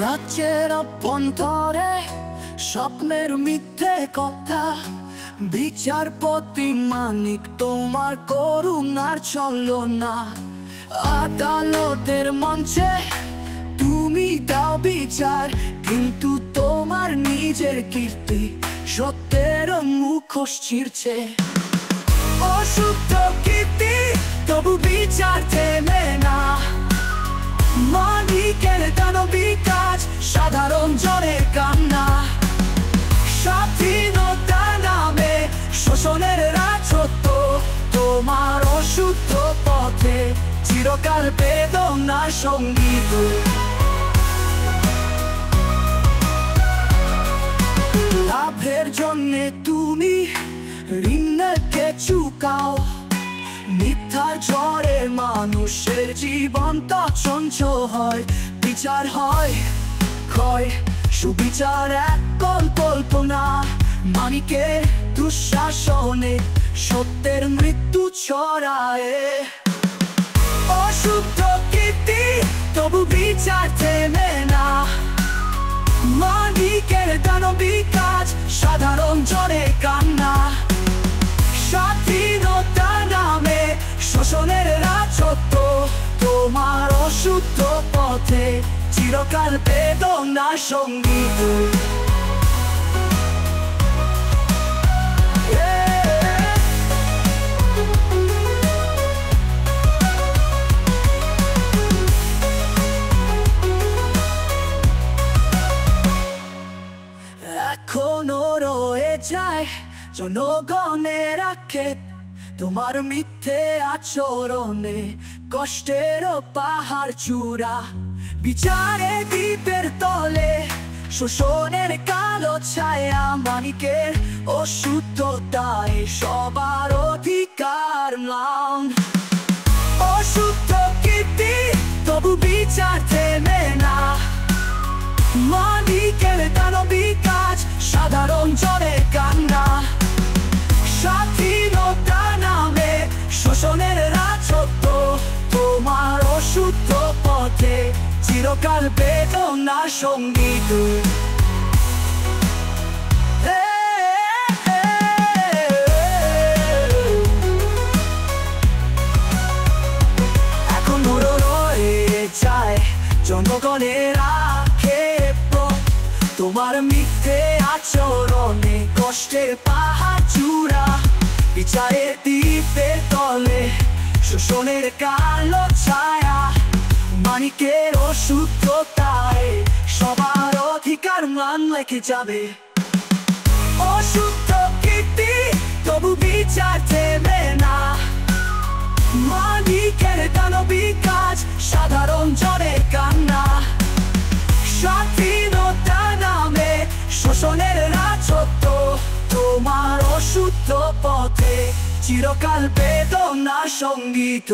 রাজ্যের অভ্যন্তরে স্বপ্নের মিথ্যে কথা, বিচারপতি মানিক তোমার করুণার ছলনা। আদালতের মঞ্চে তুমি দাও বিচার, কিন্তু তোমার নিজের কীর্তি সত্যের মুখোশ ছিঁড়ছে। অশুদ্ধ কীর্তি তবু বিচার থেমে না, মানিকের দানবী কাজ সাধারণ জনের কান্না। স্বাধীনতার নামে শোষণের রাজত্ব, তোমার অশুদ্ধ পথে চিরকাল বেদনার সঙ্গীত। লাভের জন্যে তুমি ঋণকে চুকাও, মিথ্যার ঝড়ে মানুষের জীবনটা চঞ্চল হয়। বিচার হয় ক্ষয়, সুবিচার এক কল্পনা। মানিকের দুঃশাসনে সত্যের মৃত্যু ছড়ায়। অশুদ্ধ কীর্তি তবু বিচার থেমে না, মানিকের দানবী কাজ সাধারণ জনের কান্না। স্বাধীনতার নামে শোষণের রাজত্ব, তোমার অশুদ্ধ পথে চিরকাল বেদনার সঙ্গীত। এখনো রয়ে যায় জনগণের আক্ষেপ, তোমার মিথ্যে আচরণে কষ্টের পাহাড় চূড়া। বিচারে দ্বীপের তলে শোষণের কালো ছায়া, মানিকের অশুদ্ধতায় সবার অধিকার ম্লান। অশুদ্ধ কীর্তি তবু বিচার থেমে না, মানিকের দানবী কাজ সাধারণ জনের কান্না। স্বাধীনতার নামে শোষণের রাজত্ব, তোমার অশুদ্ধ পথে চিরকাল বেদনার সঙ্গীত। এখনো রয়ে যায় জনগণের আক্ষেপ, তোমার মিথ্যে আচরণে কষ্টের পাহাড় চূড়া। বিচারের দ্বীপের তলে শোষণের কালো ছায়া, মানিকের অশুদ্ধতায় সবার অধিকার ম্লান লেগে যাবে। অশুদ্ধ কীর্তি তবু বিচার থেমে না, মানিকের দানবী কাজ সাধারণ জনের কান্না। স্বাধীনতার নামে শোষণের রাজত্ব, তোমার অশুদ্ধ পথে চিরকাল বেদনার সঙ্গীত।